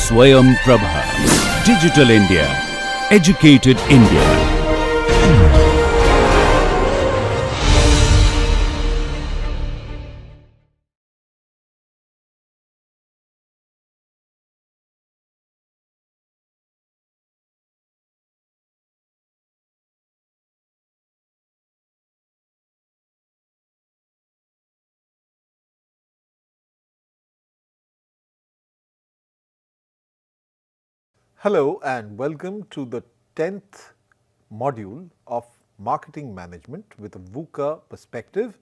Swayam Prabha. Digital India. Educated India. Hello and welcome to the 10th module of Marketing Management with a VUCA perspective.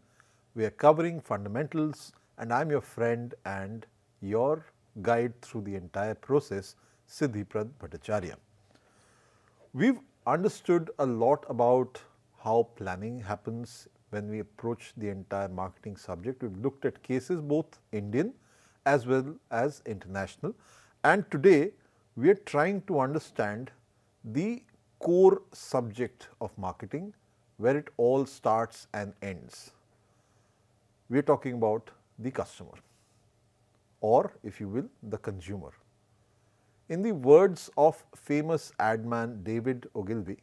We are covering fundamentals and I'm your friend and your guide through the entire process, Siddhiprad Bhattacharya. We've understood a lot about how planning happens when we approach the entire marketing subject. We've looked at cases both Indian as well as international, and today we are trying to understand the core subject of marketing, where it all starts and ends. We are talking about the customer, or if you will, the consumer. In the words of famous ad man David Ogilvy,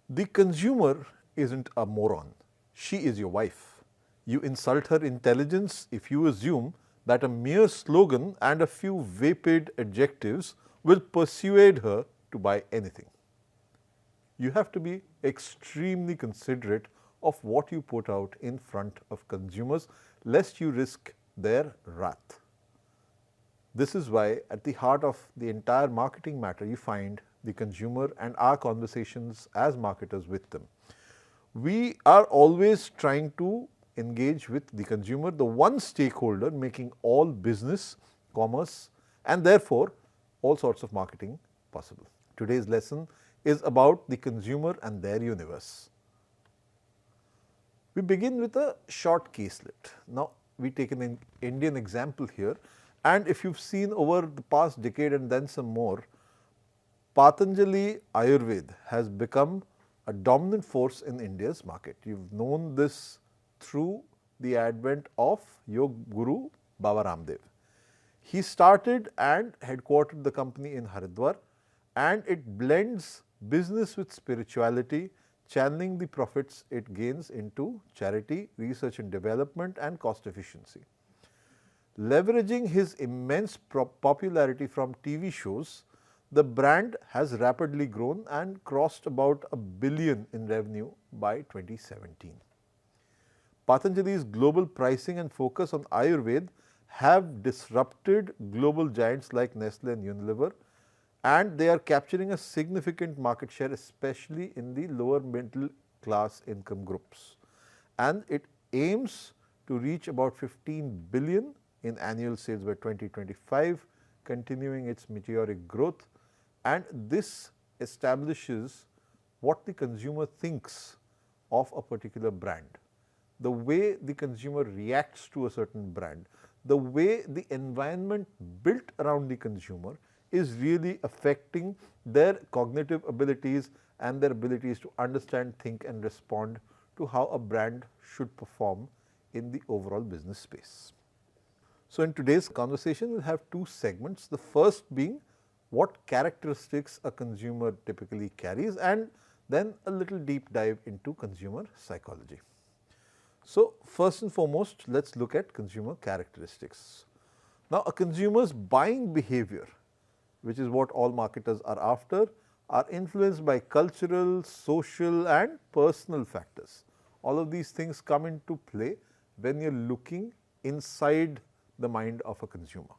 the consumer isn't a moron, she is your wife. You insult her intelligence if you assume that a mere slogan and a few vapid adjectives will persuade her to buy anything. You have to be extremely considerate of what you put out in front of consumers, lest you risk their wrath. This is why at the heart of the entire marketing matter you find the consumer and our conversations as marketers with them. We are always trying to engage with the consumer, the one stakeholder making all business, commerce and therefore all sorts of marketing possible. Today's lesson is about the consumer and their universe. We begin with a short caselet. Now we take an Indian example here, and if you've seen over the past decade and then some more, Patanjali Ayurveda has become a dominant force in India's market. You've known this through the advent of Yoga Guru Baba Ramdev. He started and headquartered the company in Haridwar, and it blends business with spirituality, channeling the profits it gains into charity, research and development and cost efficiency. Leveraging his immense popularity from TV shows, the brand has rapidly grown and crossed about $1 billion in revenue by 2017. Patanjali's global pricing and focus on Ayurveda have disrupted global giants like Nestle and Unilever, and they are capturing a significant market share, especially in the lower middle class income groups. And it aims to reach about 15 billion in annual sales by 2025, continuing its meteoric growth. And this establishes what the consumer thinks of a particular brand. The way the consumer reacts to a certain brand, the way the environment built around the consumer is really affecting their cognitive abilities and their abilities to understand, think and respond to how a brand should perform in the overall business space. So in today's conversation, we'll have two segments. The first being what characteristics a consumer typically carries, and then a little deep dive into consumer psychology. So first and foremost, let's look at consumer characteristics. Now a consumer's buying behavior, which is what all marketers are after, are influenced by cultural, social and personal factors. All of these things come into play when you're looking inside the mind of a consumer.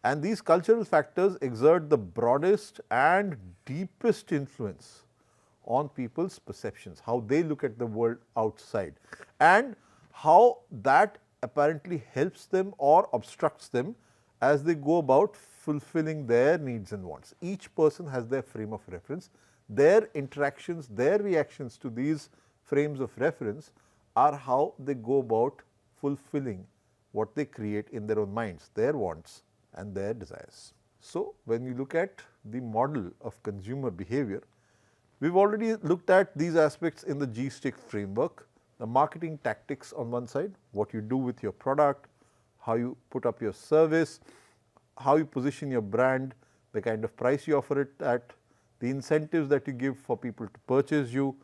And these cultural factors exert the broadest and deepest influence on people's perceptions, how they look at the world outside, and how that apparently helps them or obstructs them as they go about fulfilling their needs and wants. Each person has their frame of reference. Their interactions, their reactions to these frames of reference are how they go about fulfilling what they create in their own minds, their wants and their desires. So when you look at the model of consumer behavior, we've already looked at these aspects in the G-stick framework, the marketing tactics on one side, what you do with your product, how you put up your service, how you position your brand, the kind of price you offer it at, the incentives that you give for people to purchase you,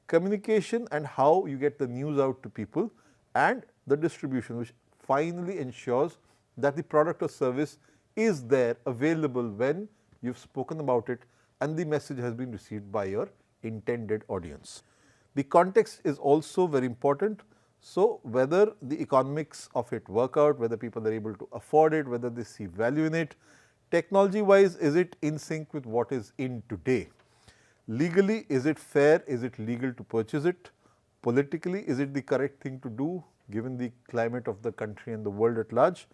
communication and how you get the news out to people, and the distribution, which finally ensures that the product or service is there available when you've spoken about it and the message has been received by your intended audience. The context is also very important. So, whether the economics of it work out, whether people are able to afford it, whether they see value in it, technology wise, is it in sync with what is in today? Legally, is it fair? Is it legal to purchase it? Politically, is it the correct thing to do given the climate of the country and the world at large?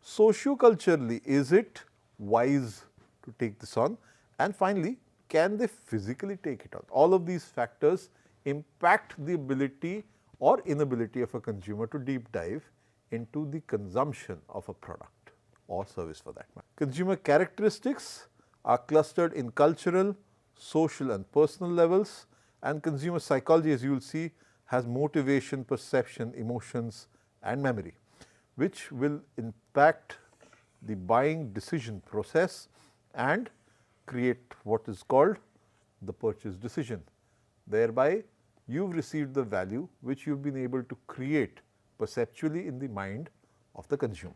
Socio-culturally, is it wise to take this on? And finally, can they physically take it on? All of these factors impact the ability or inability of a consumer to deep dive into the consumption of a product or service for that matter. Consumer characteristics are clustered in cultural, social and personal levels, and consumer psychology, as you will see, has motivation, perception, emotions and memory, which will impact the buying decision process and create what is called the purchase decision. Thereby, you've received the value which you've been able to create perceptually in the mind of the consumer.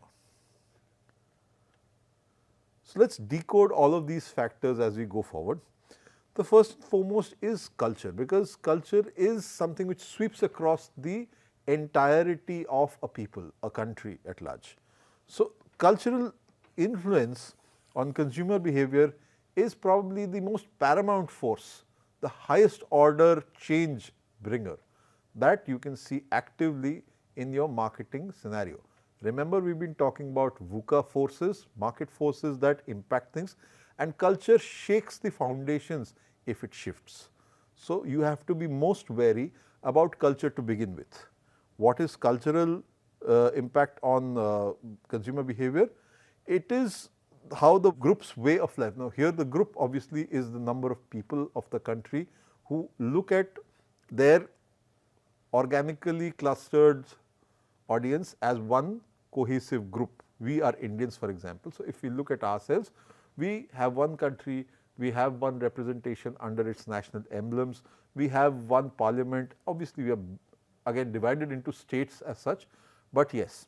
So, let us decode all of these factors as we go forward. The first and foremost is culture, because culture is something which sweeps across the entirety of a people, a country at large. So, cultural influence on consumer behavior is probably the most paramount force, the highest order change bringer that you can see actively in your marketing scenario. Remember, we have been talking about VUCA forces, market forces that impact things, and culture shakes the foundations if it shifts. So, you have to be most wary about culture to begin with. What is cultural impact on consumer behavior? It is how the group's way of life. Now, here the group obviously is the number of people of the country who look at their organically clustered audience as one cohesive group. We are Indians, for example. So, if we look at ourselves, we have one country, we have one representation under its national emblems, we have one parliament. Obviously, we are again divided into states as such, but yes,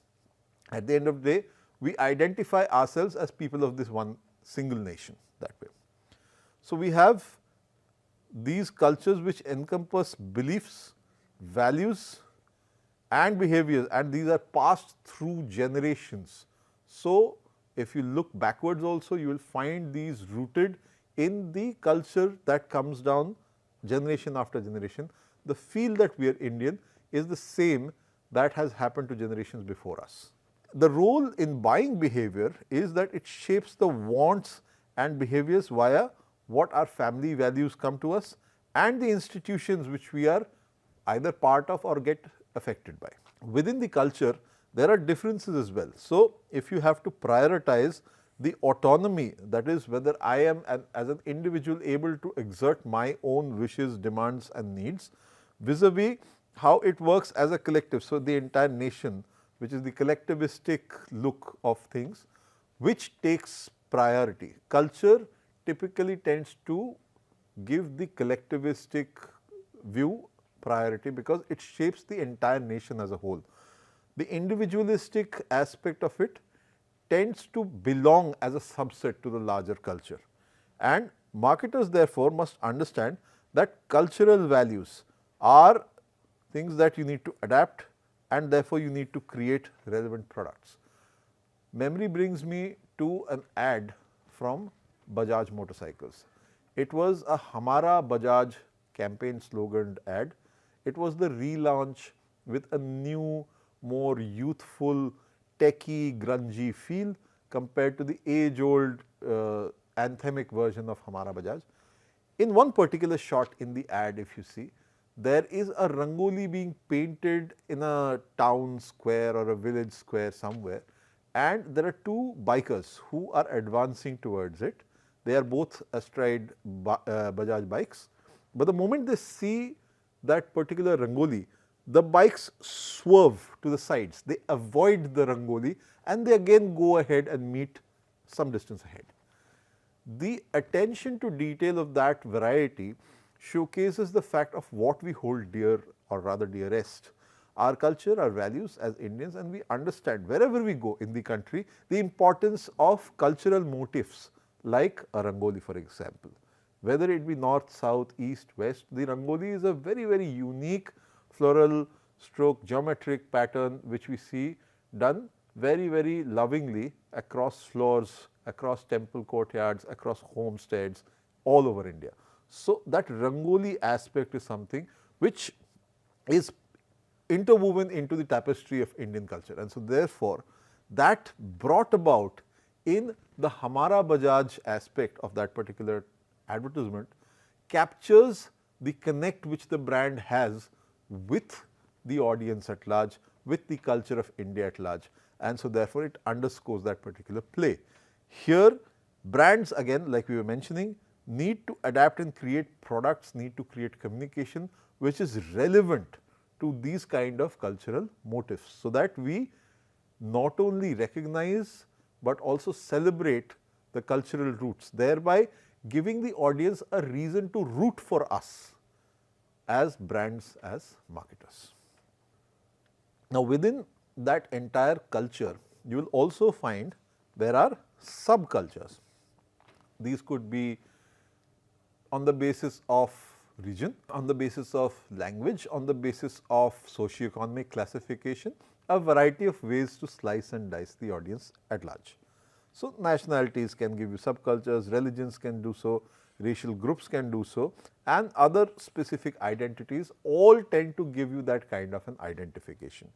at the end of the day, we identify ourselves as people of this one single nation that way. So, we have these cultures which encompass beliefs, values and behaviors, and these are passed through generations. So, if you look backwards also, you will find these rooted in the culture that comes down generation after generation. The feel that we are Indian is the same that has happened to generations before us. The role in buying behavior is that it shapes the wants and behaviors via what our family values come to us and the institutions which we are either part of or get affected by. Within the culture, there are differences as well. So, if you have to prioritize the autonomy, that is whether I am as an individual able to exert my own wishes, demands and needs vis-a-vis how it works as a collective. So, the entire nation, which is the collectivistic look of things, which takes priority. Culture typically tends to give the collectivistic view priority because it shapes the entire nation as a whole. The individualistic aspect of it tends to belong as a subset to the larger culture, and marketers therefore must understand that cultural values are things that you need to adapt, and therefore you need to create relevant products. Memory brings me to an ad from Bajaj motorcycles. It was a Hamara Bajaj campaign slogan ad. It was the relaunch with a new, more youthful, techie, grungy feel compared to the age-old anthemic version of Hamara Bajaj. In one particular shot in the ad, if you see, there is a rangoli being painted in a town square or a village square somewhere, and there are two bikers who are advancing towards it. They are both astride Bajaj bikes, but the moment they see that particular rangoli, the bikes swerve to the sides, they avoid the rangoli and they again go ahead and meet some distance ahead. The attention to detail of that variety showcases the fact of what we hold dear, or rather dearest, our culture, our values as Indians, and we understand wherever we go in the country the importance of cultural motifs like a rangoli, for example. Whether it be north, south, east, west, the rangoli is a very, very unique floral stroke geometric pattern which we see done very, very lovingly across floors, across temple courtyards, across homesteads all over India. So, that rangoli aspect is something which is interwoven into the tapestry of Indian culture, and so therefore, that brought about in the Hamara Bajaj aspect of that particular advertisement captures the connect which the brand has with the audience at large, with the culture of India at large, and so therefore, it underscores that particular play. Here brands, again like we were mentioning, need to adapt and create products, need to create communication which is relevant to these kind of cultural motifs, so that we not only recognize, but also celebrate the cultural roots, thereby giving the audience a reason to root for us as brands, as marketers. Now, within that entire culture, you will also find there are subcultures. These could be on the basis of region, on the basis of language, on the basis of socio-economic classification, a variety of ways to slice and dice the audience at large. So, nationalities can give you subcultures, religions can do so, racial groups can do so, and other specific identities all tend to give you that kind of an identification.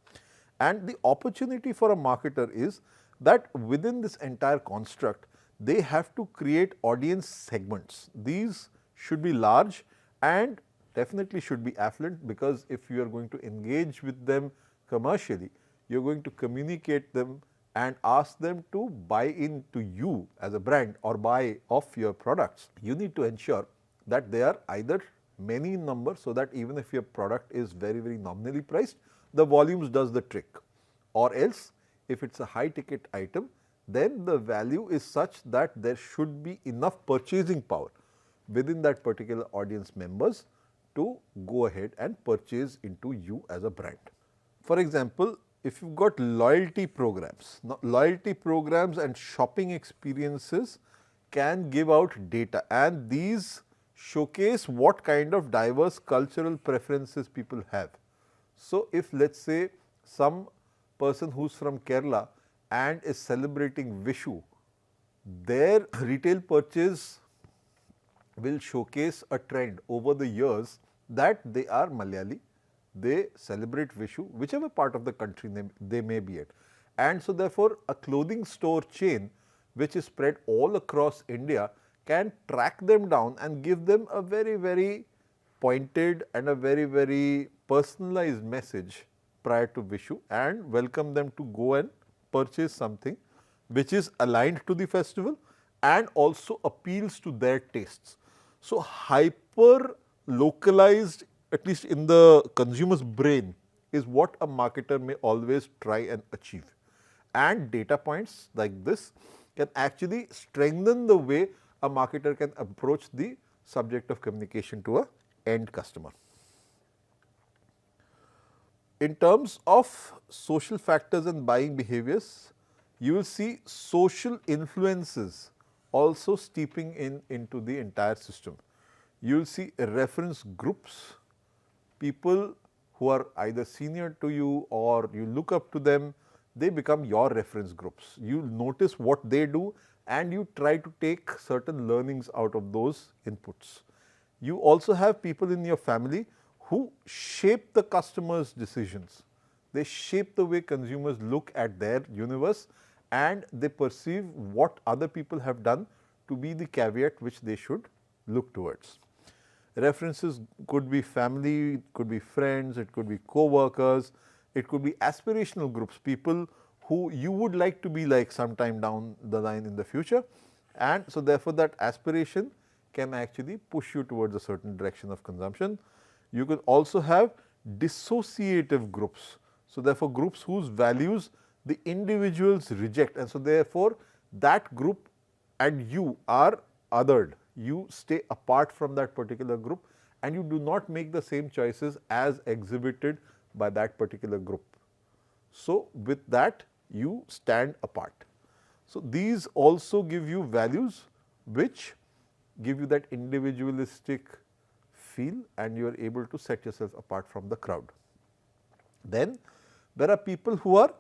And the opportunity for a marketer is that within this entire construct, they have to create audience segments. These should be large and definitely should be affluent, because if you are going to engage with them commercially, you are going to communicate them and ask them to buy into you as a brand or buy of your products. You need to ensure that they are either many in number, so that even if your product is very, very nominally priced, the volumes does the trick, or else if it is a high ticket item, then the value is such that there should be enough purchasing power within that particular audience members to go ahead and purchase into you as a brand. For example, if you have got loyalty programs, now loyalty programs and shopping experiences can give out data, and these showcase what kind of diverse cultural preferences people have. So, if let us say some person who is from Kerala and is celebrating Vishu, their retail purchase will showcase a trend over the years that they are Malayali, they celebrate Vishu, whichever part of the country they may be at. And so, therefore, a clothing store chain which is spread all across India can track them down and give them a very, very pointed and a very, very personalized message prior to Vishu and welcome them to go and purchase something which is aligned to the festival and also appeals to their tastes. So, hyper localized, at least in the consumer's brain, is what a marketer may always try and achieve. And data points like this can actually strengthen the way a marketer can approach the subject of communication to a end customer. In terms of social factors and buying behaviors, you will see social influences also steeping into the entire system. You will see reference groups, people who are either senior to you or you look up to them, they become your reference groups. You notice what they do and you try to take certain learnings out of those inputs. You also have people in your family who shape the customer's decisions. They shape the way consumers look at their universe and they perceive what other people have done to be the caveat which they should look towards. References could be family, it could be friends, it could be co-workers, it could be aspirational groups, people who you would like to be like sometime down the line in the future. And so, therefore, that aspiration can actually push you towards a certain direction of consumption. You could also have dissociative groups. So, therefore, groups whose values the individuals reject and so, therefore, that group and you are othered. You stay apart from that particular group and you do not make the same choices as exhibited by that particular group. So, with that you stand apart. So, these also give you values which give you that individualistic feel and you are able to set yourself apart from the crowd. Then there are people who are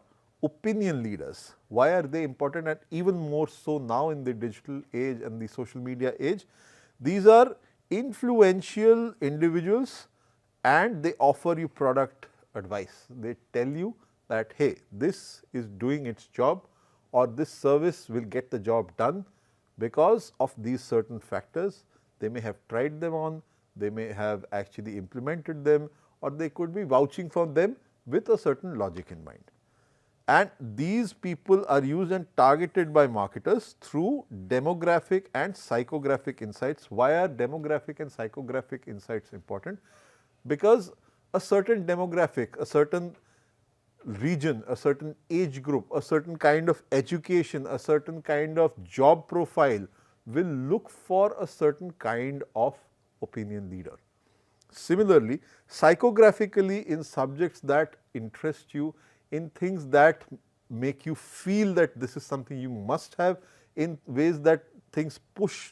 opinion leaders. Why are they important, and even more so now in the digital age and the social media age? These are influential individuals and they offer you product advice. They tell you that, hey, this is doing its job or this service will get the job done because of these certain factors. They may have tried them on, they may have actually implemented them, or they could be vouching for them with a certain logic in mind. And these people are used and targeted by marketers through demographic and psychographic insights. Why are demographic and psychographic insights important? Because a certain demographic, a certain region, a certain age group, a certain kind of education, a certain kind of job profile will look for a certain kind of opinion leader. Similarly, psychographically, in subjects that interest you, in things that make you feel that this is something you must have, in ways that things push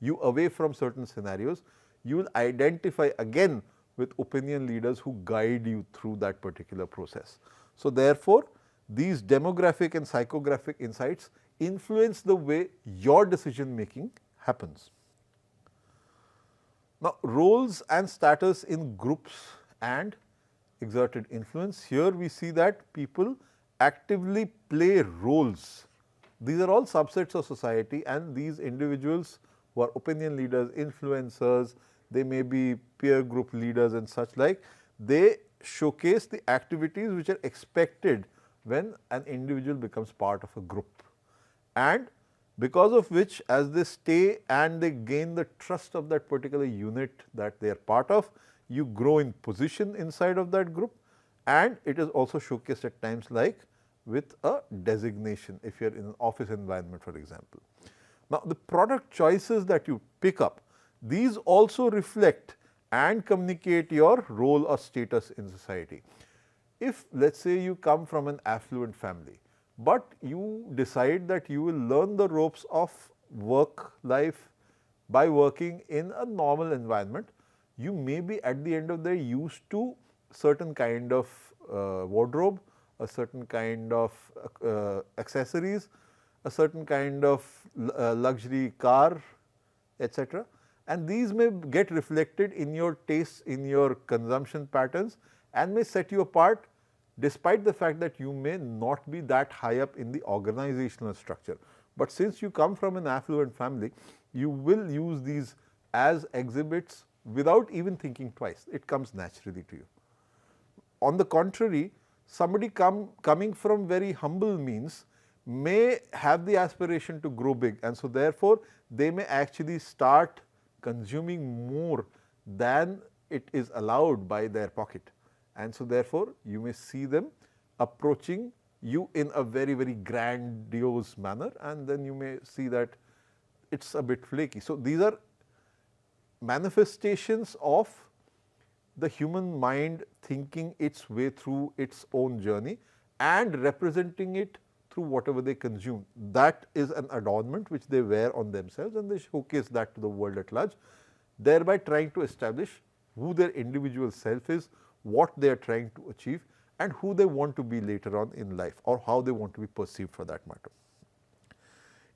you away from certain scenarios, you will identify again with opinion leaders who guide you through that particular process. So, therefore, these demographic and psychographic insights influence the way your decision making happens. Now, roles and status in groups and exerted influence. Here we see that people actively play roles. These are all subsets of society and these individuals who are opinion leaders, influencers, they may be peer group leaders and such like, they showcase the activities which are expected when an individual becomes part of a group, and because of which as they stay and they gain the trust of that particular unit that they are part of, you grow in position inside of that group, and it is also showcased at times like with a designation if you are in an office environment, for example. Now, the product choices that you pick up, these also reflect and communicate your role or status in society. If let us say you come from an affluent family, but you decide that you will learn the ropes of work life by working in a normal environment, you may be at the end of the day used to certain kind of wardrobe, a certain kind of accessories, a certain kind of luxury car, etc. And these may get reflected in your tastes, in your consumption patterns, and may set you apart despite the fact that you may not be that high up in the organizational structure. But since you come from an affluent family, you will use these as exhibits without even thinking twice. It comes naturally to you. On the contrary, somebody coming from very humble means may have the aspiration to grow big, and so therefore, they may actually start consuming more than it is allowed by their pocket, and so therefore, you may see them approaching you in a very, very grandiose manner, and then you may see that it is a bit flaky. So, these are manifestations of the human mind thinking its way through its own journey and representing it through whatever they consume. That is an adornment which they wear on themselves, and they showcase that to the world at large, thereby trying to establish who their individual self is, what they are trying to achieve, and who they want to be later on in life, or how they want to be perceived for that matter.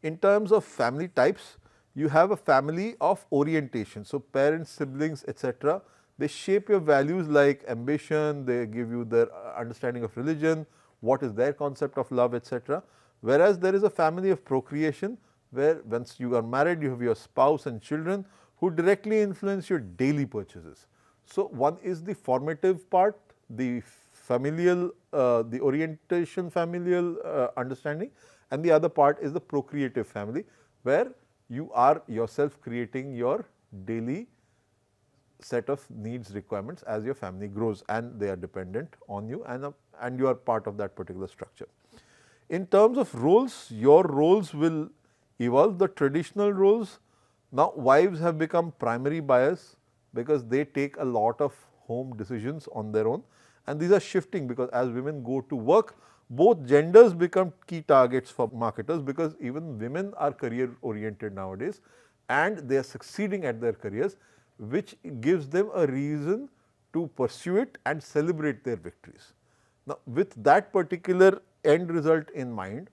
In terms of family types, you have a family of orientation. So, parents, siblings, etc., they shape your values like ambition, they give you their understanding of religion, what is their concept of love, etc. Whereas, there is a family of procreation where once you are married, you have your spouse and children who directly influence your daily purchases. So, one is the formative part, the familial, the orientation familial understanding, and the other part is the procreative family, where you are yourself creating your daily set of needs requirements as your family grows and they are dependent on you, and you are part of that particular structure. In terms of roles, your roles will evolve. The traditional roles, now wives have become primary buyers because they take a lot of home decisions on their own, and these are shifting because as women go to work, both genders become key targets for marketers because even women are career oriented nowadays and they are succeeding at their careers, which gives them a reason to pursue it and celebrate their victories. Now, with that particular end result in mind,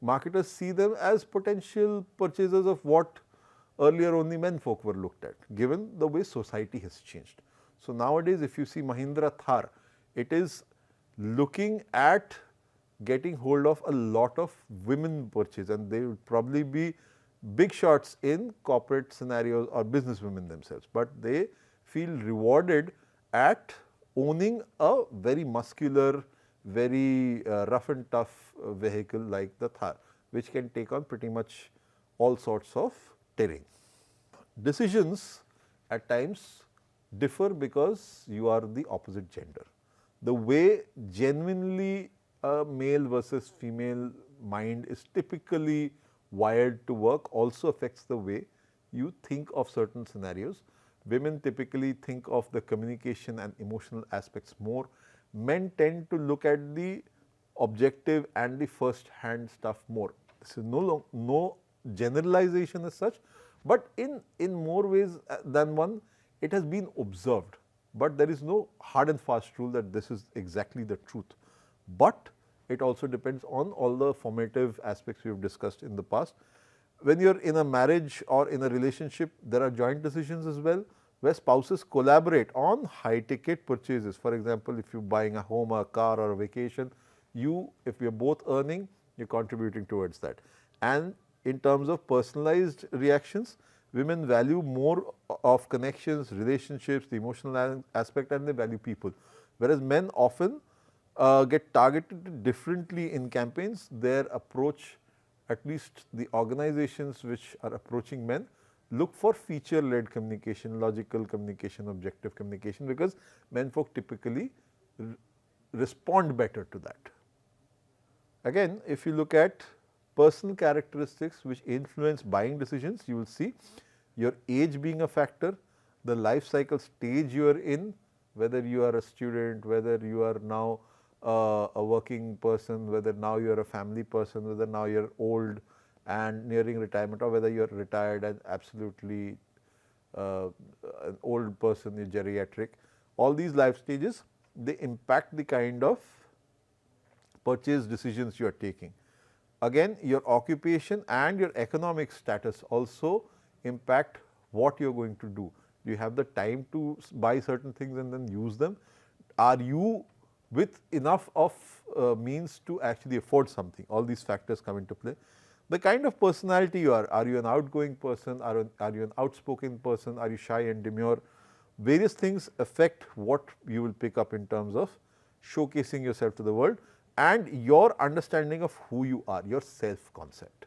marketers see them as potential purchasers of what earlier only men folk were looked at, given the way society has changed. So, nowadays if you see Mahindra Thar, it is looking at getting hold of a lot of women purchase, and they would probably be big shots in corporate scenarios or business women themselves, but they feel rewarded at owning a very muscular, very rough and tough vehicle like the Thar, which can take on pretty much all sorts of terrain. Decisions at times differ because you are the opposite gender. The way genuinely a male versus female mind is typically wired to work also affects the way you think of certain scenarios. Women typically think of the communication and emotional aspects more. Men tend to look at the objective and the first hand stuff more. This is no generalization as such, but in more ways than one, it has been observed, but there is no hard and fast rule that this is exactly the truth. But it also depends on all the formative aspects we have discussed in the past. When you are in a marriage or in a relationship, there are joint decisions as well, where spouses collaborate on high ticket purchases. For example, if you are buying a home, a car or a vacation, if you are both earning, you are contributing towards that. And in terms of personalized reactions, women value more of connections, relationships, the emotional aspect, and they value people. Whereas men often get targeted differently in campaigns. Their approach, at least the organizations which are approaching men, look for feature led communication, logical communication, objective communication, because men folk typically respond better to that. Again, if you look at personal characteristics which influence buying decisions, you will see your age being a factor, the life cycle stage you are in, whether you are a student, whether you are now a working person, whether now you are a family person, whether now you are old and nearing retirement, or whether you are retired and absolutely an old person, you are geriatric. All these life stages, they impact the kind of purchase decisions you are taking. Again, your occupation and your economic status also impact what you are going to do. Do you have the time to buy certain things and then use them? Are you with enough of means to actually afford something? All these factors come into play. The kind of personality you are you an outgoing person, are you an outspoken person, are you shy and demure? Various things affect what you will pick up in terms of showcasing yourself to the world and your understanding of who you are, your self concept.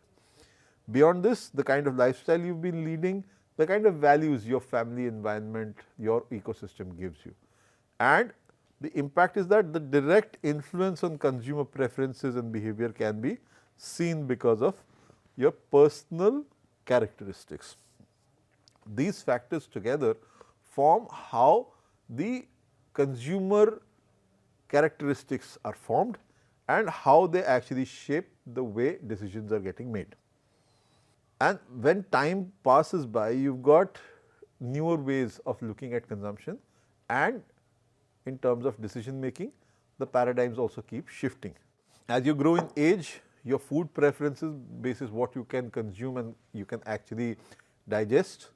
Beyond this, the kind of lifestyle you have been leading, the kind of values your family environment, your ecosystem gives you. And the impact is that the direct influence on consumer preferences and behavior can be seen because of your personal characteristics. These factors together form how the consumer characteristics are formed and how they actually shape the way decisions are getting made. And when time passes by, you have got newer ways of looking at consumption, and in terms of decision making, the paradigms also keep shifting. As you grow in age, your food preferences basis what you can consume and you can actually digest,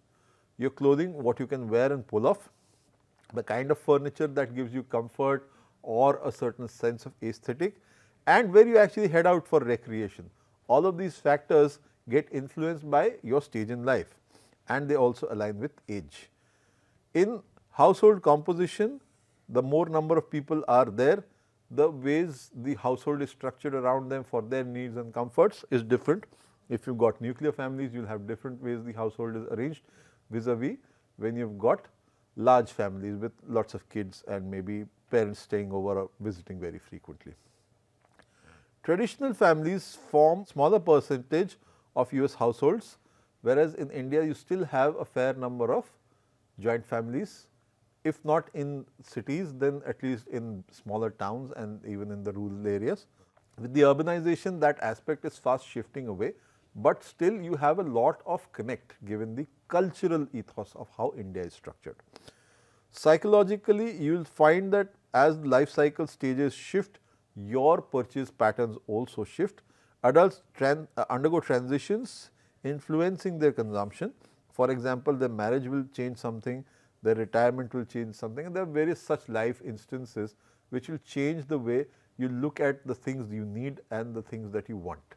your clothing, what you can wear and pull off, the kind of furniture that gives you comfort or a certain sense of aesthetic, and where you actually head out for recreation. All of these factors get influenced by your stage in life, and they also align with age. In household composition, the more number of people are there, the ways the household is structured around them for their needs and comforts is different. If you have got nuclear families, you will have different ways the household is arranged vis-a-vis when you have got large families with lots of kids and maybe parents staying over or visiting very frequently. Traditional families form smaller percentage of US households, whereas in India you still have a fair number of joint families, if not in cities, then at least in smaller towns and even in the rural areas. With the urbanization, that aspect is fast shifting away, but still you have a lot of connect given the cultural ethos of how India is structured. Psychologically, you will find that as life cycle stages shift, your purchase patterns also shift. Adults undergo transitions influencing their consumption. For example, their marriage will change something, their retirement will change something, and there are various such life instances which will change the way you look at the things you need and the things that you want.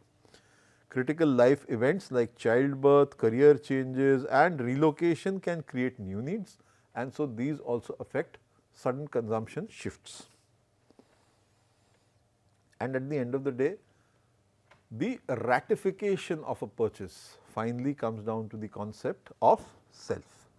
Critical life events like childbirth, career changes and relocation can create new needs, and so these also affect sudden consumption shifts. And at the end of the day, the ratification of a purchase finally comes down to the concept of self.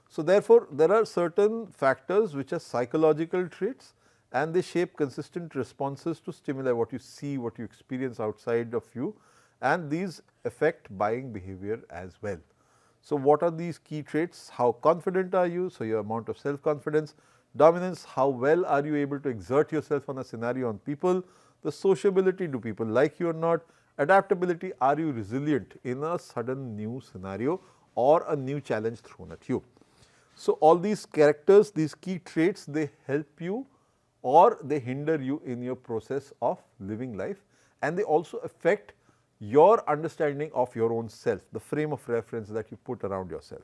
So, therefore, there are certain factors which are psychological traits and they shape consistent responses to stimuli, what you see, what you experience outside of you, and these affect buying behavior as well. So, what are these key traits? How confident are you? So, your amount of self-confidence. Dominance, how well are you able to exert yourself on a scenario, on people? The sociability, do people like you or not? Adaptability, are you resilient in a sudden new scenario or a new challenge thrown at you? So, all these characters, these key traits, they help you or they hinder you in your process of living life, and they also affect your understanding of your own self, the frame of reference that you put around yourself.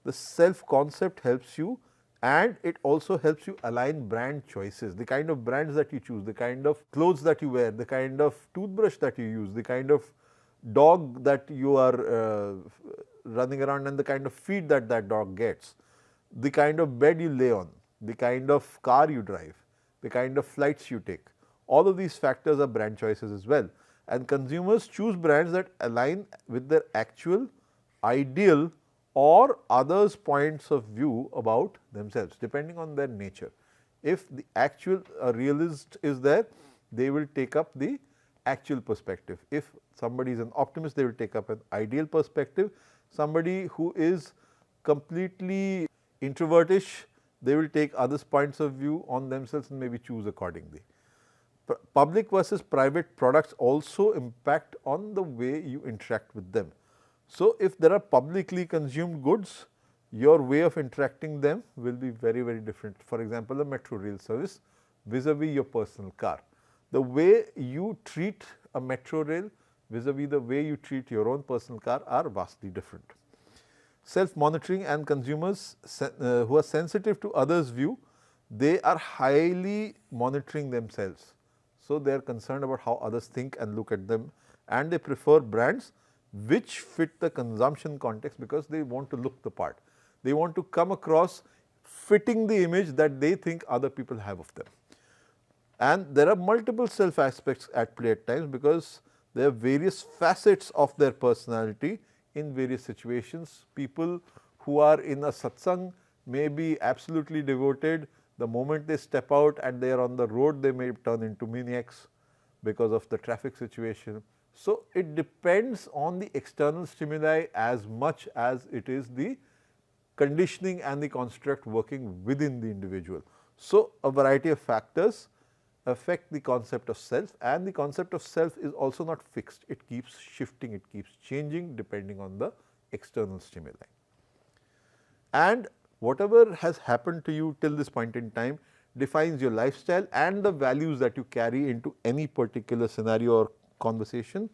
The self concept helps you, and it also helps you align brand choices, the kind of brands that you choose, the kind of clothes that you wear, the kind of toothbrush that you use, the kind of dog that you are running around and the kind of feed that that dog gets, the kind of bed you lay on, the kind of car you drive, the kind of flights you take. All of these factors are brand choices as well, and consumers choose brands that align with their actual, ideal or others' points of view about themselves, depending on their nature. If the actual realist is there, they will take up the actual perspective. If somebody is an optimist, they will take up an ideal perspective. Somebody who is completely introvertish, they will take others' points of view on themselves and maybe choose accordingly. Public versus private products also impact on the way you interact with them. So, if there are publicly consumed goods, your way of interacting them will be very, very different. For example, a metro rail service vis-a-vis your personal car. The way you treat a metro rail vis-a-vis the way you treat your own personal car are vastly different. Self-monitoring and consumers who are sensitive to others' view, they are highly monitoring themselves. So, they are concerned about how others think and look at them, and they prefer brands which fit the consumption context because they want to look the part. They want to come across fitting the image that they think other people have of them. And there are multiple self aspects at play at times because there are various facets of their personality in various situations. People who are in a satsang may be absolutely devoted. The moment they step out and they are on the road, they may turn into maniacs because of the traffic situation. So, it depends on the external stimuli as much as it is the conditioning and the construct working within the individual. So, a variety of factors affect the concept of self, and the concept of self is also not fixed. It keeps shifting, it keeps changing depending on the external stimuli. And whatever has happened to you till this point in time defines your lifestyle and the values that you carry into any particular scenario or conversation.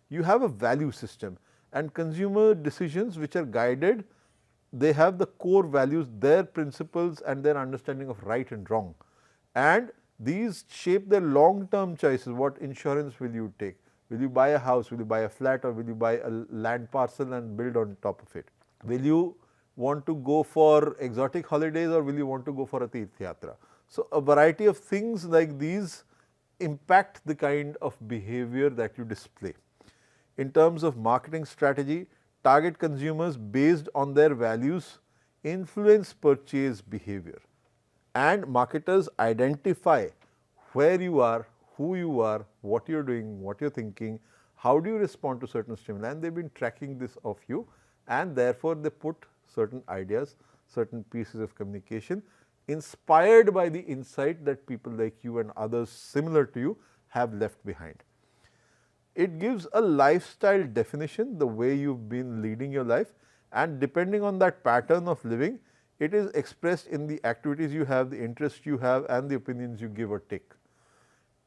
You have a value system, and consumer decisions which are guided, they have the core values, their principles and their understanding of right and wrong, and these shape their long term choices. What insurance will you take? Will you buy a house? Will you buy a flat, or will you buy a land parcel and build on top of it? Will you want to go for exotic holidays, or will you want to go for a Tirth Yatra? So, a variety of things like these impact the kind of behavior that you display. In terms of marketing strategy, target consumers based on their values influence purchase behavior, and marketers identify where you are, who you are, what you're doing, what you're thinking, how do you respond to certain stimuli, and they've been tracking this of you, and therefore they put certain ideas, certain pieces of communication inspired by the insight that people like you and others similar to you have left behind. It gives a lifestyle definition, the way you've been leading your life, and depending on that pattern of living, it is expressed in the activities you have, the interests you have, and the opinions you give or take.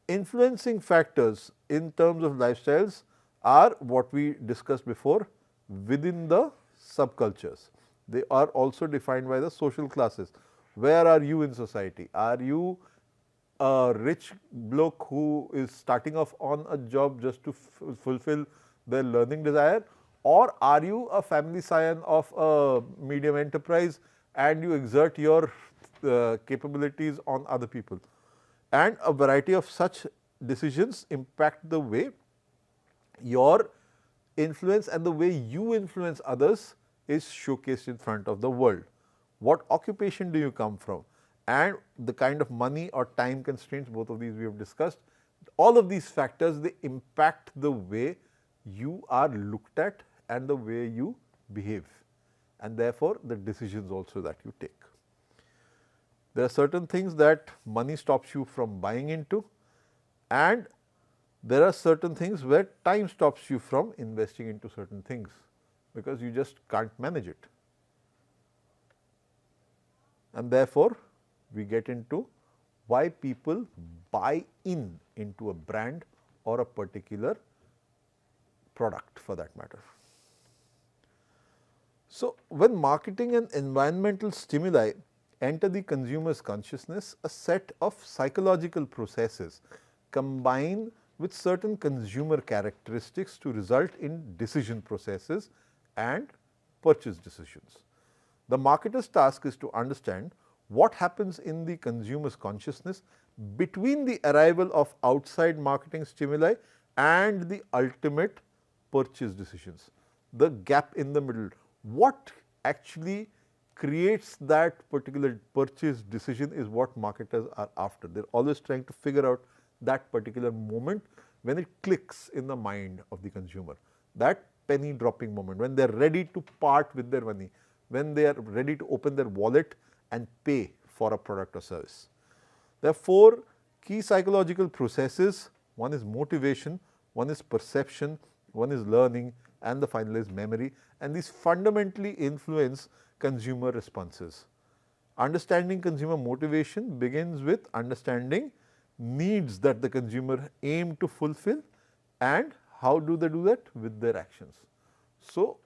Influencing factors in terms of lifestyles are what we discussed before within the subcultures. They are also defined by the social classes. Where are you in society? Are you a rich bloke who is starting off on a job just to fulfill their learning desire, or are you a family scion of a medium enterprise and you exert your capabilities on other people? And a variety of such decisions impact the way your influence and the way you influence others is showcased in front of the world. What occupation do you come from? And the kind of money or time constraints, both of these we have discussed. All of these factors, they impact the way you are looked at and the way you behave, and therefore the decisions also that you take. There are certain things that money stops you from buying into, and there are certain things where time stops you from investing into certain things, because you just can't manage it. And therefore, we get into why people buy into a brand or a particular product for that matter. So, when marketing and environmental stimuli enter the consumer's consciousness, a set of psychological processes combine with certain consumer characteristics to result in decision processes and purchase decisions. The marketer's task is to understand what happens in the consumer's consciousness between the arrival of outside marketing stimuli and the ultimate purchase decisions. The gap in the middle, what actually creates that particular purchase decision is what marketers are after. They are always trying to figure out that particular moment when it clicks in the mind of the consumer, that penny dropping moment, when they are ready to part with their money, when they are ready to open their wallet and pay for a product or service. There are 4 key psychological processes. One is motivation, one is perception, one is learning, and the final is memory, and these fundamentally influence consumer responses. Understanding consumer motivation begins with understanding needs that the consumer aim to fulfill, and how do they do that? With their actions. So,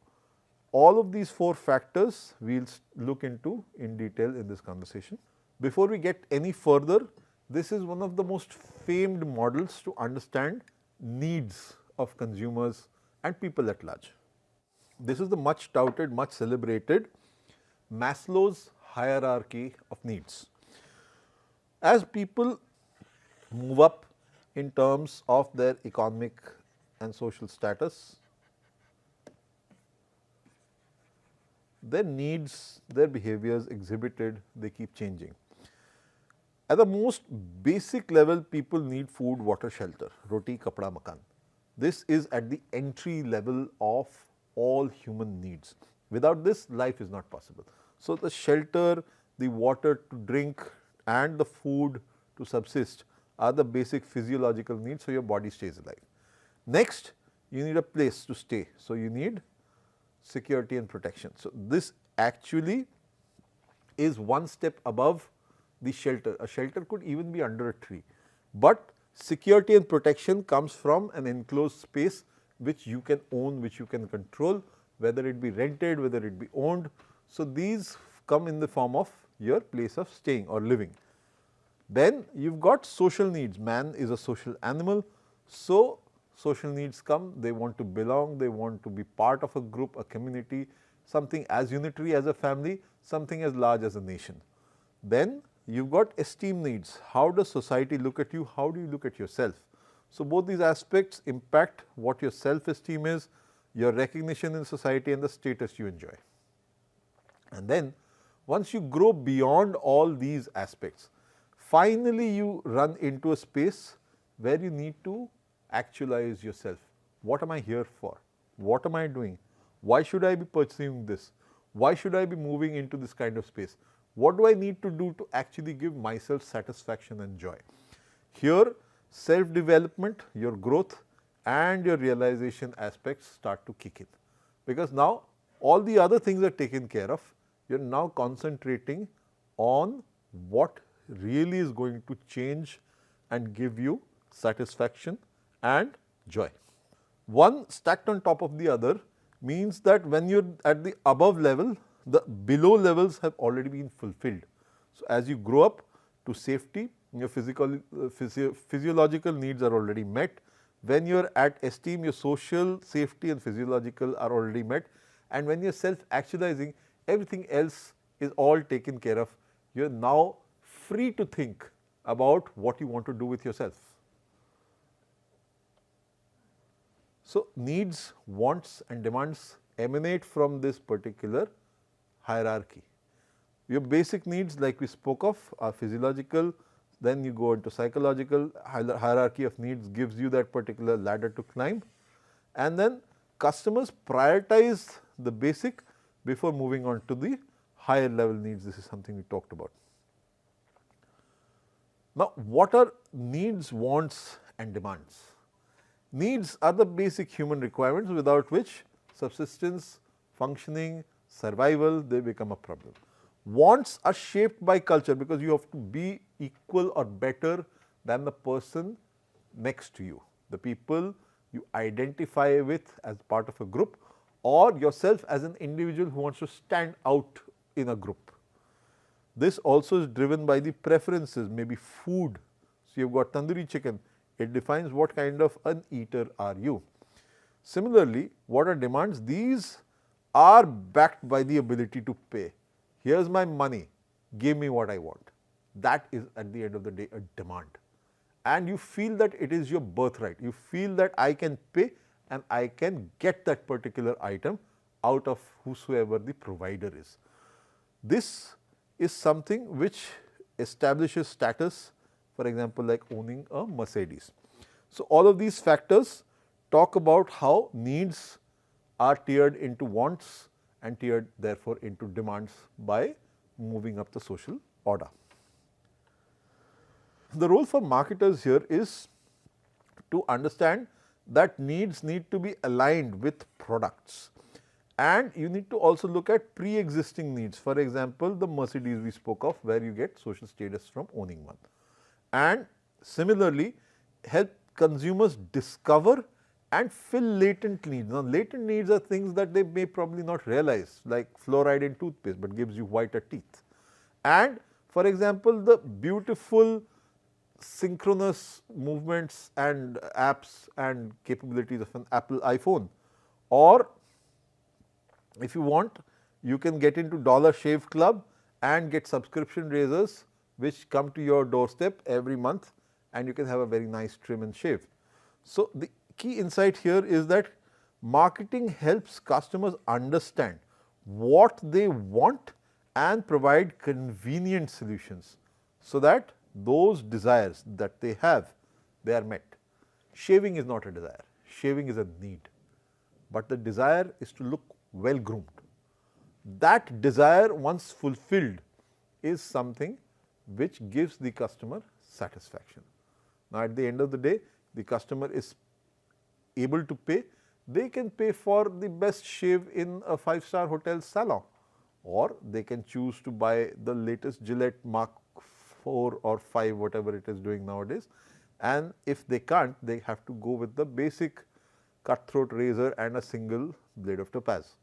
all of these 4 factors we will look into in detail in this conversation. Before we get any further, this is one of the most famed models to understand needs of consumers and people at large. This is the much touted, much celebrated Maslow's hierarchy of needs. As people move up in terms of their economic and social status, their needs, their behaviors exhibited, they keep changing. At the most basic level, people need food, water, shelter, roti, kapda, makan. This is at the entry level of all human needs. Without this, life is not possible. So, the shelter, the water to drink and the food to subsist are the basic physiological needs, so your body stays alive. Next, you need a place to stay. So, you need security and protection. So, this actually is one step above the shelter. A shelter could even be under a tree, but security and protection comes from an enclosed space which you can own, which you can control, whether it be rented, whether it be owned. So, these come in the form of your place of staying or living. Then you have got social needs. Man is a social animal. So, social needs come, they want to belong, they want to be part of a group, a community, something as unitary as a family, something as large as a nation. Then you have got esteem needs. How does society look at you? How do you look at yourself? So, both these aspects impact what your self-esteem is, your recognition in society, and the status you enjoy. And then once you grow beyond all these aspects, finally you run into a space where you need to actualize yourself. What am I here for? What am I doing? Why should I be pursuing this? Why should I be moving into this kind of space? What do I need to do to actually give myself satisfaction and joy? Here, self-development, your growth and your realization aspects start to kick in, because now all the other things are taken care of. You are now concentrating on what really is going to change and give you satisfaction and joy. One stacked on top of the other means that when you are at the above level, the below levels have already been fulfilled. So, as you grow up to safety, your physiological needs are already met. When you are at esteem, your social, safety and physiological are already met, and when you are self-actualizing, everything else is all taken care of. You are now free to think about what you want to do with yourself. So, needs, wants and demands emanate from this particular hierarchy. Your basic needs, like we spoke of, are physiological, then you go into psychological. Hierarchy of needs gives you that particular ladder to climb, and then customers prioritize the basic before moving on to the higher level needs. This is something we talked about. Now, what are needs, wants and demands? Needs are the basic human requirements without which subsistence, functioning, survival, they become a problem. Wants are shaped by culture, because you have to be equal or better than the person next to you, the people you identify with as part of a group, or yourself as an individual who wants to stand out in a group. This also is driven by the preferences, maybe food. So, you have got tandoori chicken, it defines what kind of an eater are you. Similarly, what are demands? These are backed by the ability to pay. Here is my money, give me what I want. That is at the end of the day a demand, and you feel that it is your birthright. You feel that I can pay and I can get that particular item out of whosoever the provider is. This is something which establishes status, for example, like owning a Mercedes. So, all of these factors talk about how needs are tiered into wants and tiered therefore into demands by moving up the social order. The role for marketers here is to understand that needs need to be aligned with products, and you need to also look at pre-existing needs. For example, the Mercedes we spoke of, where you get social status from owning one, and similarly help consumers discover and fill latent needs. Now, latent needs are things that they may probably not realize, like fluoride in toothpaste, but gives you whiter teeth. And for example, the beautiful synchronous movements and apps and capabilities of an Apple iPhone, or if you want, you can get into Dollar Shave Club and get subscription razors which come to your doorstep every month, and you can have a very nice trim and shave. So, the key insight here is that marketing helps customers understand what they want and provide convenient solutions, so that those desires that they have, they are met. Shaving is not a desire, shaving is a need, but the desire is to look well groomed. That desire, once fulfilled, is something which gives the customer satisfaction. Now, at the end of the day, the customer is able to pay. They can pay for the best shave in a 5-star hotel salon, or they can choose to buy the latest Gillette Mark 4 or 5, whatever it is doing nowadays, and if they can't, they have to go with the basic cutthroat razor and a single blade of topaz.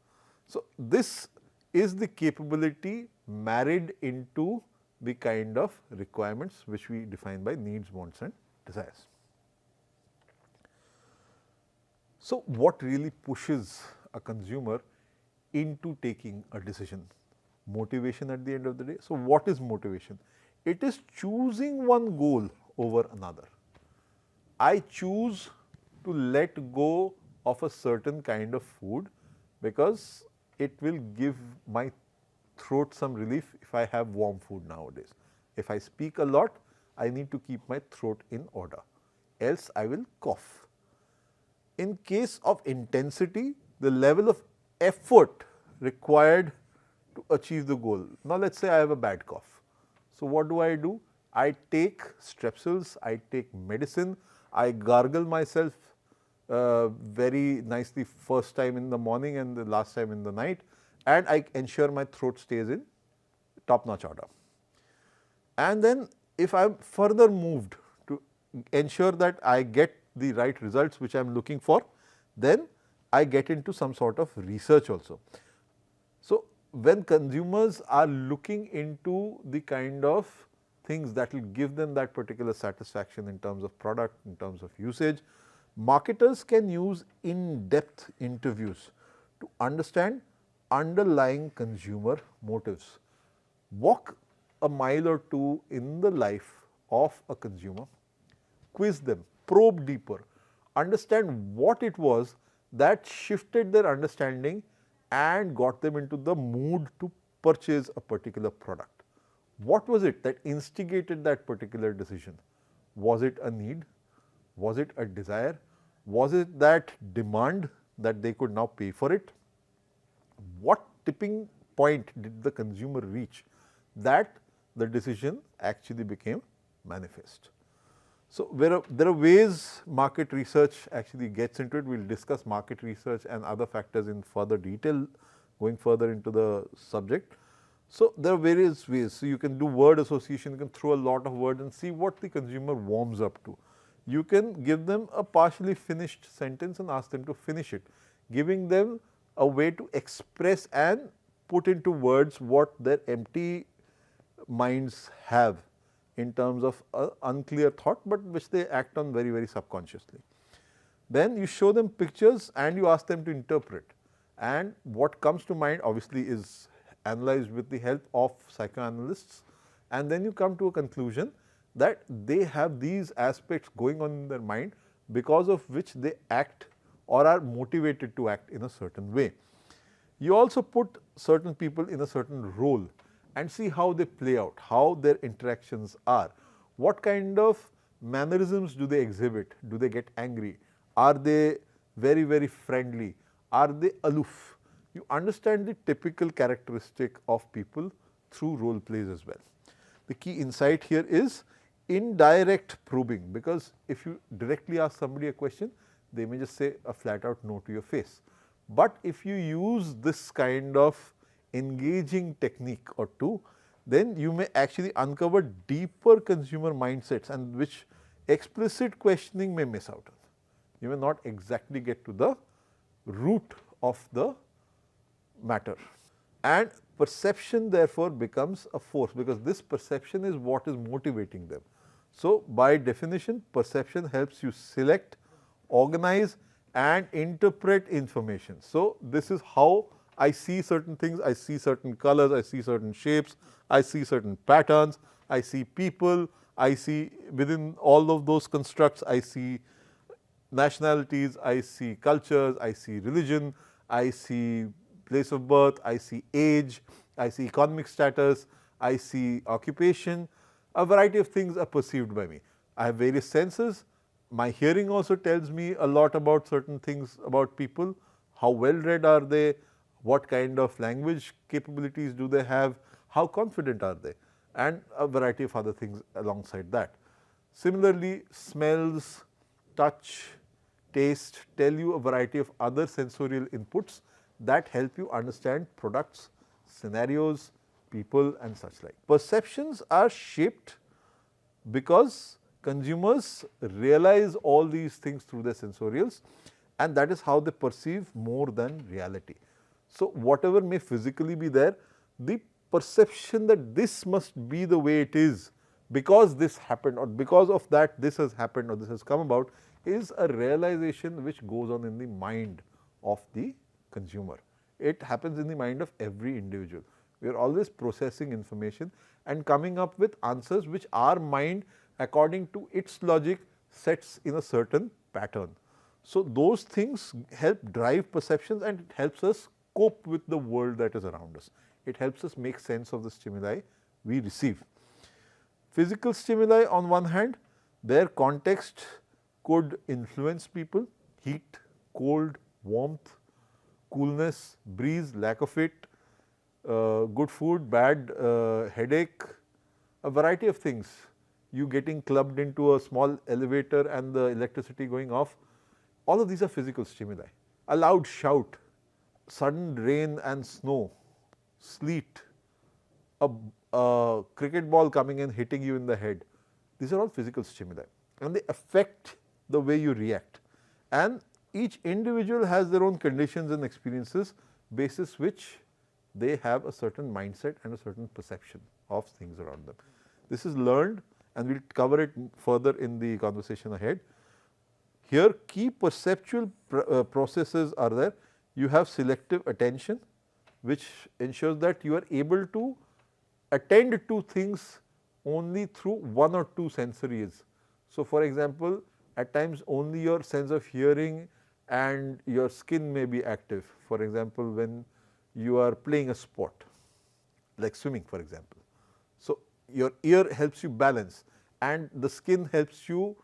So, this is the capability married into the kind of requirements which we define by needs, wants and desires. So, what really pushes a consumer into taking a decision? Motivation at the end of the day. So, what is motivation? It is choosing one goal over another. I choose to let go of a certain kind of food because it will give my throat some relief if I have warm food nowadays. If I speak a lot, I need to keep my throat in order. else I will cough. In case of intensity, the level of effort required to achieve the goal. Now, let us say I have a bad cough. So, what do? I take strepsils, I take medicine, I gargle myself very nicely first time in the morning and the last time in the night, and I ensure my throat stays in top notch order. And then if I am further moved to ensure that I get the right results which I am looking for, then I get into some sort of research also. So, when consumers are looking into the kind of things that will give them that particular satisfaction in terms of product, in terms of usage, marketers can use in-depth interviews to understand underlying consumer motives. Walk a mile or two in the life of a consumer, quiz them, probe deeper, understand what it was that shifted their understanding and got them into the mood to purchase a particular product. What was it that instigated that particular decision? Was it a need? Was it a desire? Was it that demand that they could now pay for it? What tipping point did the consumer reach that the decision actually became manifest? So, there are ways market research actually gets into it. We will discuss market research and other factors in further detail going further into the subject. So, there are various ways. So, you can do word association, you can throw a lot of words and see what the consumer warms up to. You can give them a partially finished sentence and ask them to finish it, giving them a way to express and put into words what their empty minds have in terms of unclear thought, but which they act on very, very subconsciously. Then you show them pictures and you ask them to interpret, and what comes to mind obviously is analyzed with the help of psychoanalysts, and then you come to a conclusion that they have these aspects going on in their mind because of which they act or are motivated to act in a certain way. You also put certain people in a certain role and see how they play out, how their interactions are, what kind of mannerisms do they exhibit, do they get angry, are they very, very friendly, are they aloof. You understand the typical characteristic of people through role plays as well. The key insight here is indirect probing, because if you directly ask somebody a question, they may just say a flat out no to your face. But if you use this kind of engaging technique or two, then you may actually uncover deeper consumer mindsets and which explicit questioning may miss out on. You may not exactly get to the root of the matter. And perception therefore becomes a force, because this perception is what is motivating them. So, by definition, perception helps you select, organize and interpret information. So, this is how I see certain things, I see certain colors, I see certain shapes, I see certain patterns, I see people, I see within all of those constructs, I see nationalities, I see cultures, I see religion, I see place of birth, I see age, I see economic status, I see occupation, a variety of things are perceived by me. I have various senses. My hearing also tells me a lot about certain things about people, how well read are they, what kind of language capabilities do they have, how confident are they, and a variety of other things alongside that. Similarly, smells, touch, taste tell you a variety of other sensorial inputs that help you understand products, scenarios, people and such like. Perceptions are shaped because consumers realize all these things through their sensorials, and that is how they perceive more than reality. So, whatever may physically be there, the perception that this must be the way it is because this happened or because of that this has happened or this has come about is a realization which goes on in the mind of the consumer. It happens in the mind of every individual. We are always processing information and coming up with answers which our mind, according to its logic, sets in a certain pattern. So, those things help drive perceptions and it helps us cope with the world that is around us. It helps us make sense of the stimuli we receive. Physical stimuli on one hand, their context could influence people: heat, cold, warmth, coolness, breeze, lack of it, good food, bad, headache, a variety of things. You getting clubbed into a small elevator and the electricity going off, all of these are physical stimuli. A loud shout, sudden rain and snow, sleet, a cricket ball coming and hitting you in the head, these are all physical stimuli, and they affect the way you react. And each individual has their own conditions and experiences, basis which they have a certain mindset and a certain perception of things around them. This is learned, and we will cover it further in the conversation ahead. Here key perceptual processes are there. You have selective attention, which ensures that you are able to attend to things only through one or two sensories. So, for example, at times only your sense of hearing and your skin may be active. For example, when you are playing a sport like swimming, for example. So, your ear helps you balance and the skin helps you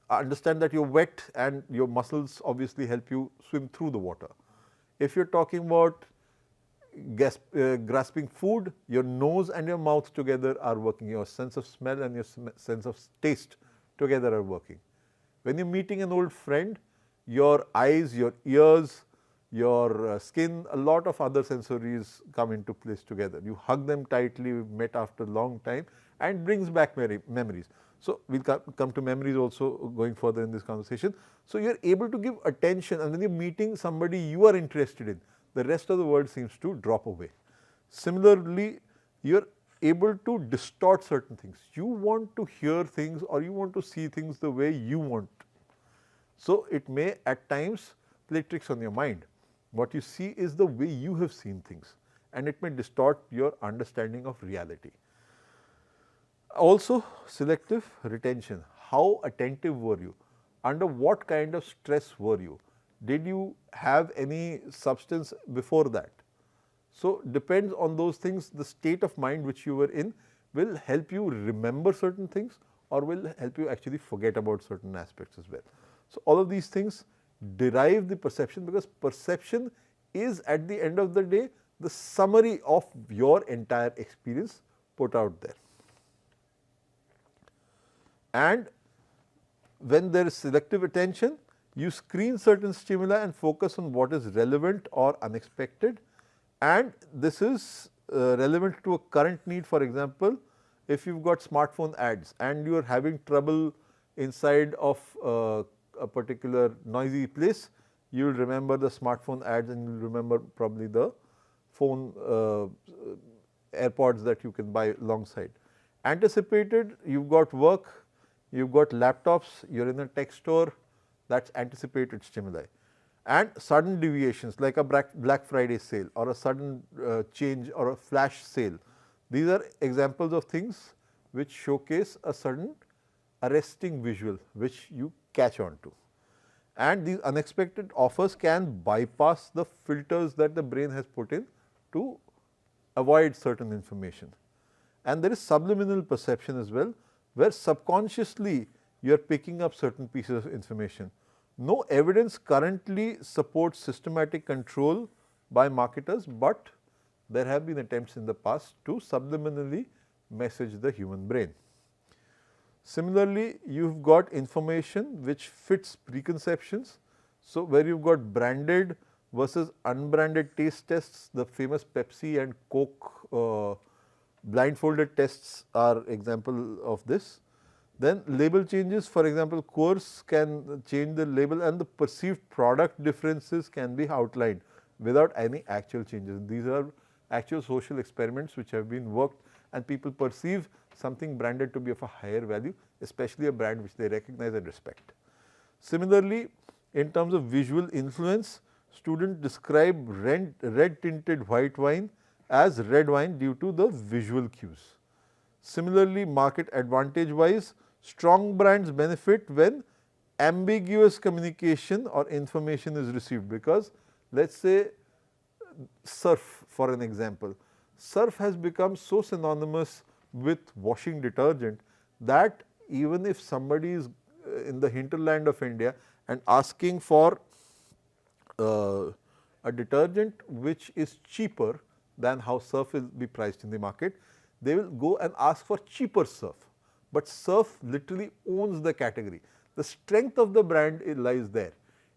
understand that you are wet, and your muscles obviously help you swim through the water. If you are talking about grasping food, your nose and your mouth together are working, your sense of smell and your sense of taste together are working. When you are meeting an old friend, your eyes, your ears, your skin, a lot of other sensories come into place together. You hug them tightly, met after a long time, and brings back memories. So, we will come to memories also going further in this conversation. So, you are able to give attention, and when you are meeting somebody you are interested in, the rest of the world seems to drop away. Similarly, you are able to distort certain things. You want to hear things or you want to see things the way you want. So, it may at times play tricks on your mind. What you see is the way you have seen things, and it may distort your understanding of reality. Also, selective retention. How attentive were you? Under what kind of stress were you? Did you have any substance before that? So, depends on those things, the state of mind which you were in will help you remember certain things or will help you actually forget about certain aspects as well. So, all of these things derive the perception, because perception is at the end of the day the summary of your entire experience put out there. And when there is selective attention, you screen certain stimuli and focus on what is relevant or unexpected, and this is relevant to a current need. For example, if you have got smartphone ads and you are having trouble inside of a particular noisy place, you will remember the smartphone ads and you will remember probably the phone AirPods that you can buy alongside. Anticipated, you have got work, you have got laptops, you are in a tech store, that is anticipated stimuli. And sudden deviations like a Black Friday sale or a sudden change or a flash sale, these are examples of things which showcase a sudden arresting visual which you catch on to. And these unexpected offers can bypass the filters that the brain has put in to avoid certain information. And there is subliminal perception as well, where subconsciously you are picking up certain pieces of information. No evidence currently supports systematic control by marketers, but there have been attempts in the past to subliminally message the human brain. Similarly, you have got information which fits preconceptions. So, where you have got branded versus unbranded taste tests, the famous Pepsi and Coke blindfolded tests are example of this. Then label changes, for example, Coors can change the label and the perceived product differences can be outlined without any actual changes. These are actual social experiments which have been worked, and people perceive something branded to be of a higher value, especially a brand which they recognize and respect. Similarly, in terms of visual influence, students describe red tinted white wine as red wine due to the visual cues. Similarly, market advantage wise, strong brands benefit when ambiguous communication or information is received, because let us say surf for an example. Surf has become so synonymous with washing detergent that even if somebody is in the hinterland of India and asking for a detergent which is cheaper than how Surf will be priced in the market, they will go and ask for cheaper Surf. But Surf literally owns the category. The strength of the brand lies there.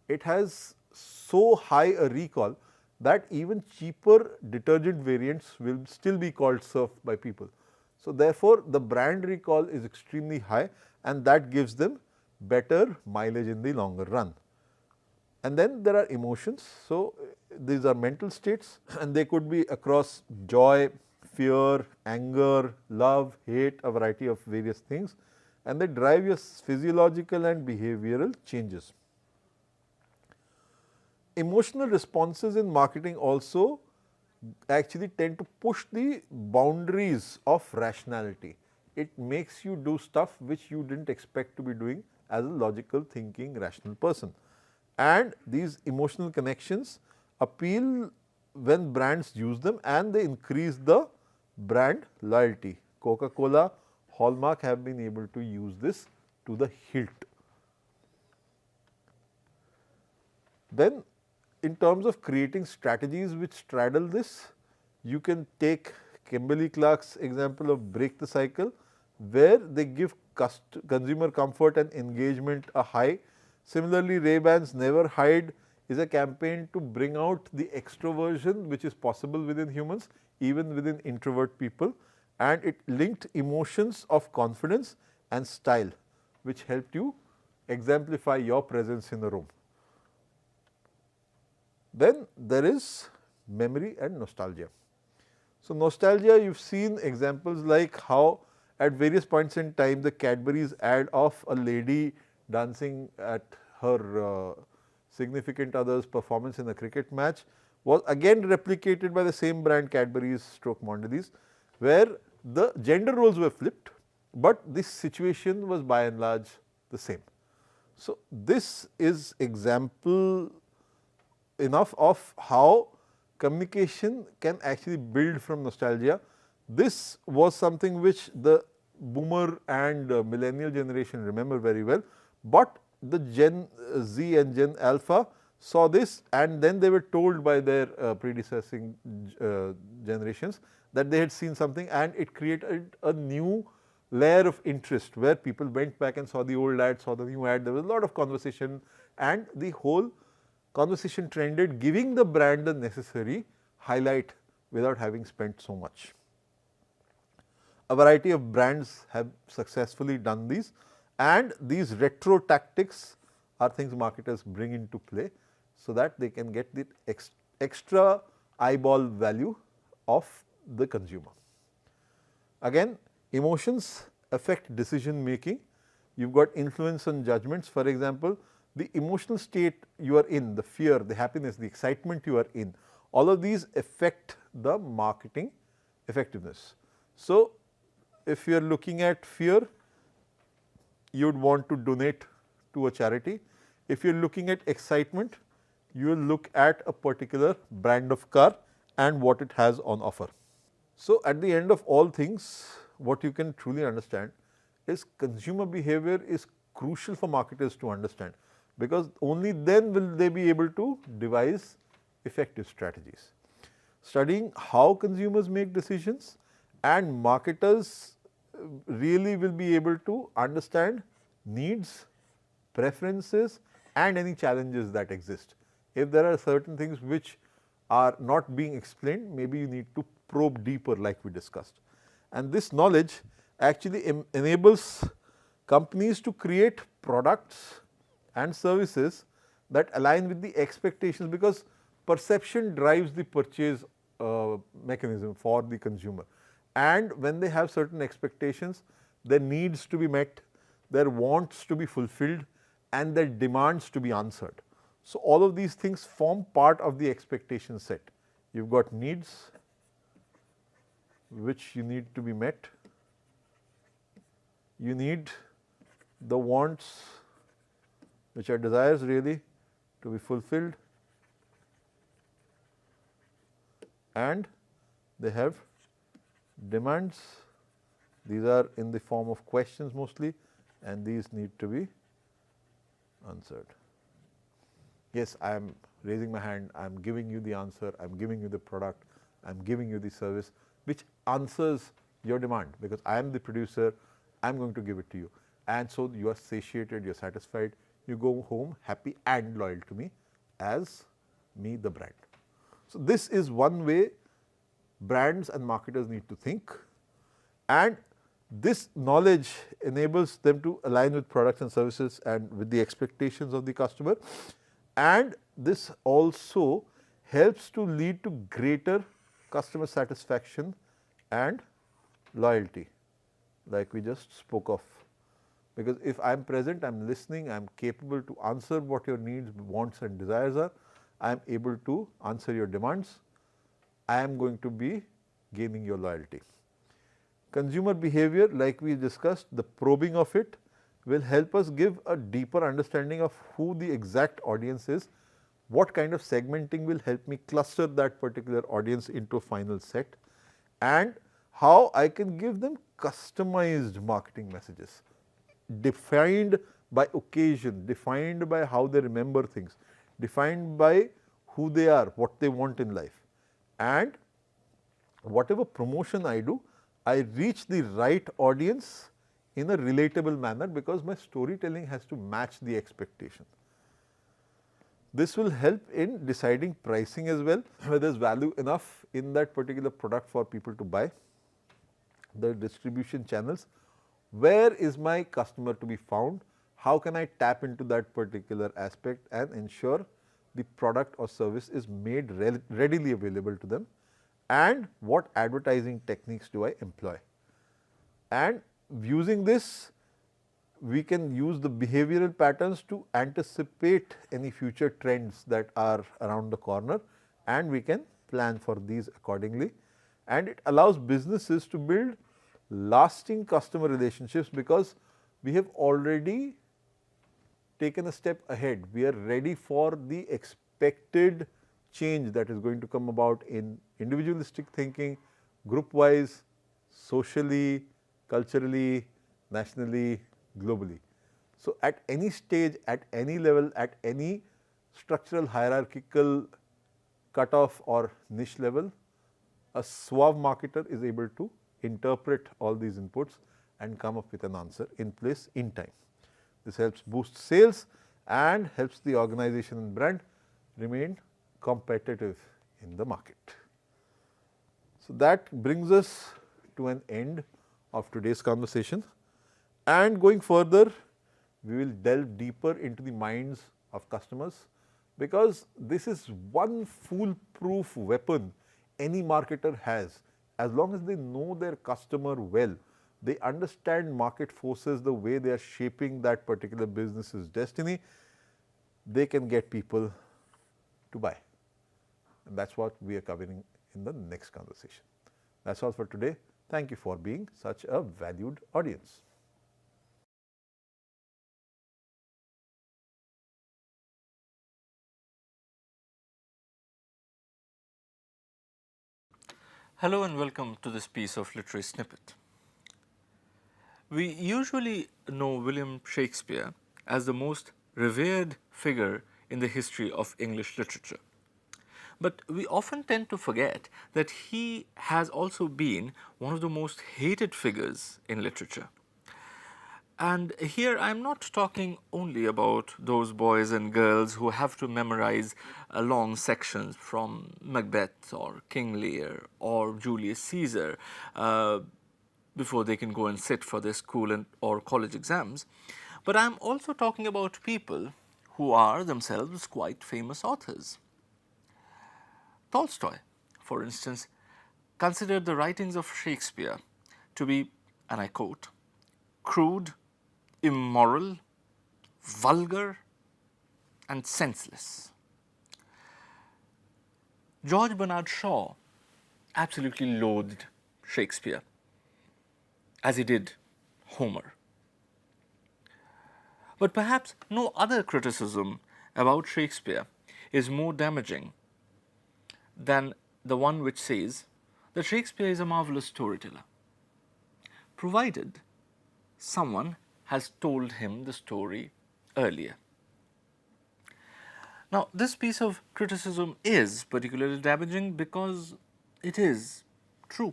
It has so high a recall that even cheaper detergent variants will still be called Surf by people. So, therefore, the brand recall is extremely high and that gives them better mileage in the longer run. And then there are emotions. So, these are mental states and they could be across joy, fear, anger, love, hate, a variety of various things, and they drive your physiological and behavioral changes. Emotional responses in marketing also actually tend to push the boundaries of rationality. It makes you do stuff which you did not expect to be doing as a logical thinking rational person. And these emotional connections appeal when brands use them and they increase the brand loyalty. Coca-Cola, Hallmark have been able to use this to the hilt. Then in terms of creating strategies which straddle this, you can take Kimberly Clark's example of break the cycle, where they give consumer comfort and engagement a high. Similarly, Ray-Ban's Never Hide is a campaign to bring out the extroversion which is possible within humans, even within introvert people, and it linked emotions of confidence and style, which helped you exemplify your presence in the room. Then there is memory and nostalgia. So, nostalgia, you have seen examples like how at various points in time the Cadbury's ad of a lady dancing at her significant other's performance in a cricket match was again replicated by the same brand Cadbury's stroke Mondelez, where the gender roles were flipped, but this situation was by and large the same. So, this is example enough of how communication can actually build from nostalgia. This was something which the boomer and millennial generation remember very well, but the Gen Z and Gen Alpha saw this and then they were told by their predecessing generations that they had seen something and it created a new layer of interest where people went back and saw the old ad, saw the new ad. There was a lot of conversation and the whole conversation trended, giving the brand the necessary highlight without having spent so much. A variety of brands have successfully done these, and these retro tactics are things marketers bring into play so that they can get the extra eyeball value of the consumer. Again, emotions affect decision making. You have got influence on judgments. For example, the emotional state you are in, the fear, the happiness, the excitement you are in, all of these affect the marketing effectiveness. So, if you are looking at fear, you would want to donate to a charity. If you are looking at excitement, you will look at a particular brand of car and what it has on offer. So, at the end of all things, what you can truly understand is consumer behavior is crucial for marketers to understand, because only then will they be able to devise effective strategies. Studying how consumers make decisions and marketers really will be able to understand needs, preferences and any challenges that exist. If there are certain things which are not being explained, maybe you need to probe deeper like we discussed. And this knowledge actually enables companies to create products and services that align with the expectations, because perception drives the purchase mechanism for the consumer. And when they have certain expectations, their needs to be met, their wants to be fulfilled and their demands to be answered. So, all of these things form part of the expectation set. You have got needs which you need to be met, you need the wants which are desires really to be fulfilled, and they have demands. These are in the form of questions mostly, and these need to be answered. Yes, I am raising my hand, I am giving you the answer, I am giving you the product, I am giving you the service which answers your demand, because I am the producer, I am going to give it to you. And so you are satiated, you are satisfied, you go home happy and loyal to me as me, the brand. So this is one way brands and marketers need to think, and this knowledge enables them to align with products and services and with the expectations of the customer, and this also helps to lead to greater customer satisfaction and loyalty, like we just spoke of. Because if I am present, I am listening, I am capable to answer what your needs, wants and desires are, I am able to answer your demands, I am going to be gaining your loyalty. Consumer behavior, like we discussed, the probing of it will help us give a deeper understanding of who the exact audience is, what kind of segmenting will help me cluster that particular audience into a final set, and how I can give them customized marketing messages, defined by occasion, defined by how they remember things, defined by who they are, what they want in life, and whatever promotion I do, I reach the right audience in a relatable manner, because my storytelling has to match the expectation. This will help in deciding pricing as well, whether there is value enough in that particular product for people to buy, the distribution channels, where is my customer to be found, how can I tap into that particular aspect and ensure the product or service is made readily available to them, and what advertising techniques do I employ. And using this, we can use the behavioral patterns to anticipate any future trends that are around the corner, and we can plan for these accordingly. And it allows businesses to build lasting customer relationships, because we have already taken a step ahead. We are ready for the expected change that is going to come about in individualistic thinking, group wise, socially, culturally, nationally, globally. So, at any stage, at any level, at any structural hierarchical cutoff or niche level, a suave marketer is able to interpret all these inputs and come up with an answer in place in time. This helps boost sales and helps the organization and brand remain competitive in the market. So, that brings us to an end of today's conversation, and going further we will delve deeper into the minds of customers, because this is one foolproof weapon any marketer has. As long as they know their customer well, they understand market forces, the way they are shaping that particular business's destiny, they can get people to buy. And that is what we are covering in the next conversation. That is all for today. Thank you for being such a valued audience. Hello and welcome to this piece of literary snippet. We usually know William Shakespeare as the most revered figure in the history of English literature. But we often tend to forget that he has also been one of the most hated figures in literature. And here I am not talking only about those boys and girls who have to memorize long sections from Macbeth or King Lear or Julius Caesar before they can go and sit for their school or college exams. But I am also talking about people who are themselves quite famous authors. Tolstoy, for instance, considered the writings of Shakespeare to be, and I quote, crude, immoral, vulgar and senseless. George Bernard Shaw absolutely loathed Shakespeare, as he did Homer. But perhaps no other criticism about Shakespeare is more damaging than the one which says that Shakespeare is a marvelous storyteller, provided someone has told him the story earlier. Now, this piece of criticism is particularly damaging because it is true.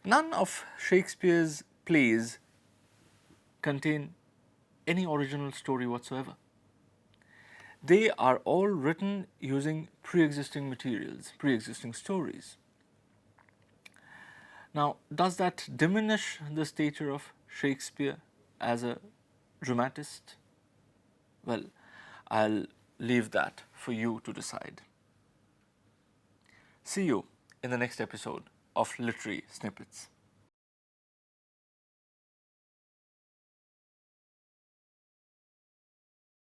None of Shakespeare's plays contain any original story whatsoever. They are all written using pre-existing materials, pre-existing stories. Now, does that diminish the stature of Shakespeare as a dramatist? Well, I'll leave that for you to decide. See you in the next episode of Literary Snippets.